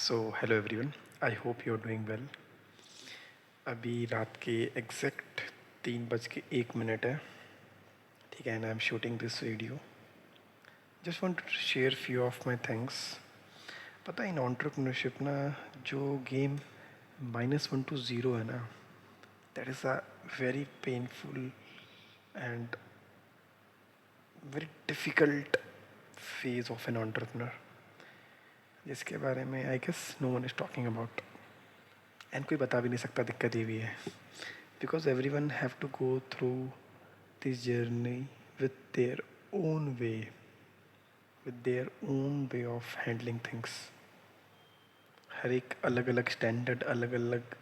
So hello everyone, I hope you are doing well. अभी रात के एग्जैक्ट 3:01 है, ठीक है, and I am shooting this video. Just want to share few of my things. पता है इन एंटरप्रेन्योरशिप ना, जो गेम -1 to 0 है ना, that is a very painful and very difficult phase of an entrepreneur, जिसके बारे में I guess no one is talking about, and कोई बता भी नहीं सकता दिक्कत ये भी है। Because everyone have to go through this journey with their own way, with their own way of handling things. हर एक अलग अलग स्टैंडर्ड, अलग अलग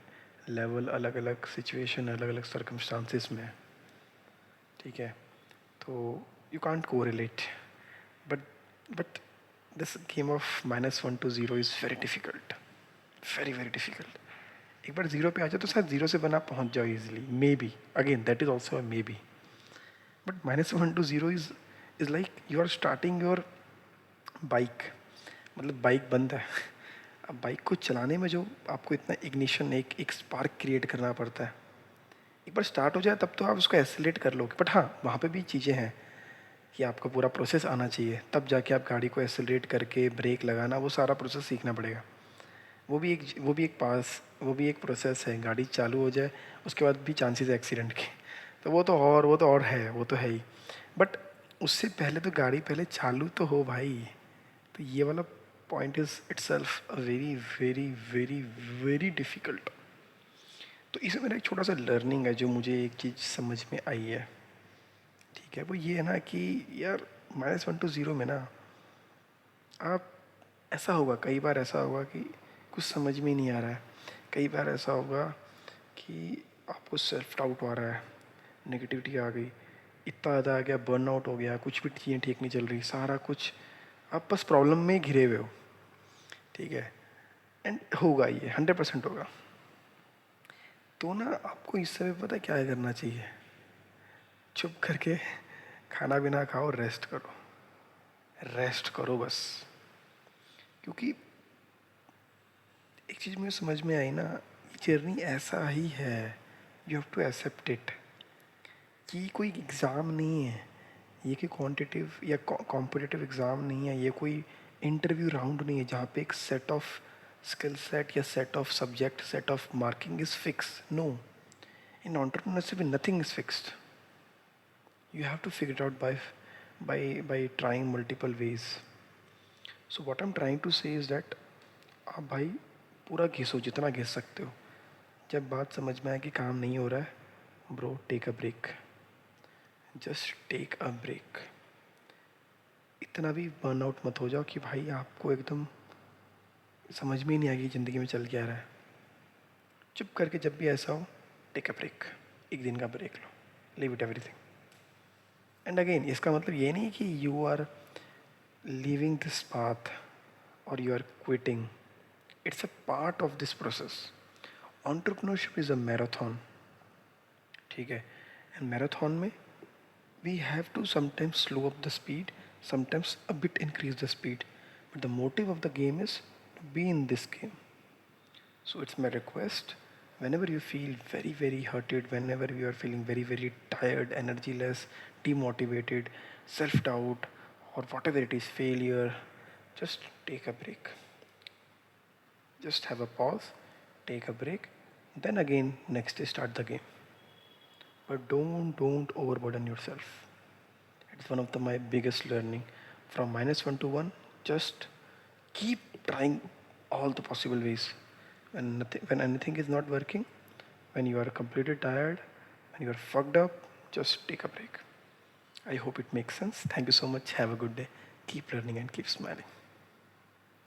लेवल, अलग अलग सिचुएशन, अलग अलग सर्कमस्टांसिस में है, ठीक है। तो you can't correlate, but but this game of -1 to 0 is very difficult, very very difficult. एक बार ज़ीरो पे आ जाए तो शायद ज़ीरो से बना पहुंच जाओ easily, may be, again that is also a may be. But -1 to 0 is like you are starting your bike. मतलब बाइक बंद है, अब बाइक को चलाने में जो आपको इतना इग्निशन, एक स्पार्क क्रिएट करना पड़ता है, एक बार स्टार्ट हो जाए तब तो आप उसको एसिलेट कर लोगे। बट हाँ, वहाँ पे भी चीज़ें हैं कि आपको पूरा प्रोसेस आना चाहिए, तब जाके आप गाड़ी को एसिलेट करके ब्रेक लगाना, वो सारा प्रोसेस सीखना पड़ेगा। वो भी एक प्रोसेस है। गाड़ी चालू हो जाए उसके बाद भी चांसेस है एक्सीडेंट के, तो वो तो और है, वो तो है ही। बट उससे पहले तो गाड़ी पहले चालू तो हो भाई। तो ये वाला point is itself a very very very very difficult. तो इसमें मेरा एक छोटा सा लर्निंग है, जो मुझे एक चीज़ समझ में आई है, ठीक है। वो ये है ना कि यार -1 to 0 में ना, आप, ऐसा होगा, कई बार ऐसा होगा कि कुछ समझ में नहीं आ रहा है। कई बार ऐसा होगा कि आपको सेल्फ डाउट आ रहा है, नेगेटिविटी आ गई, इतना ज़्यादा आ गया, बर्नआउट हो गया, कुछ भी चीज़ें ठीक नहीं चल रही, सारा कुछ आप बस प्रॉब्लम में ही घिरे हुए हो, ठीक है। एंड होगा, ये 100% होगा। तो ना आपको इस समय पता है क्या करना चाहिए? चुप करके खाना पीना खाओ, रेस्ट करो, रेस्ट करो बस। क्योंकि एक चीज़ मुझे समझ में आई ना, ये जर्नी ऐसा ही है, you have to accept it, कि कोई एग्ज़ाम नहीं है ये, कि क्वांटिटिव या कॉम्पिटिटिव एग्ज़ाम नहीं है ये, कोई इंटरव्यू राउंड नहीं है जहाँ पे एक सेट ऑफ स्किल सेट या set of subject, set of marking is fix. No, in entrepreneurship nothing is fixed. You have to figure out by trying multiple ways. So what I am trying to say is that आप भाई पूरा घिसो जितना घिस सकते हो। जब बात समझ में आए कि काम नहीं हो रहा है, bro take a break, just take a break. इतना भी बर्नआउट मत हो जाओ कि भाई आपको एकदम समझ में ही नहीं आएगी ज़िंदगी में चल क्या रहा है। चुप करके जब भी ऐसा हो, टेक अ ब्रेक, एक दिन का ब्रेक लो, leave it everything. And again इसका मतलब ये नहीं कि you are leaving this path और you are quitting. It's a part of this process. Entrepreneurship is a marathon, ठीक है। एंड मैराथन में we have to sometimes slow up the speed, sometimes a bit increase the speed, but the motive of the game is to be in this game. So it's my request, whenever you feel very very hurted, whenever you are feeling very very tired, energyless, demotivated, self doubt, or whatever it is, failure, just take a break, just have a pause, take a break, then again next day start the game. But don't overburden yourself. It's one of my biggest learning. From -1 to 1, just keep trying all the possible ways. When anything is not working, when you are completely tired, when you are fucked up, just take a break. I hope it makes sense. Thank you so much. Have a good day. Keep learning and keep smiling.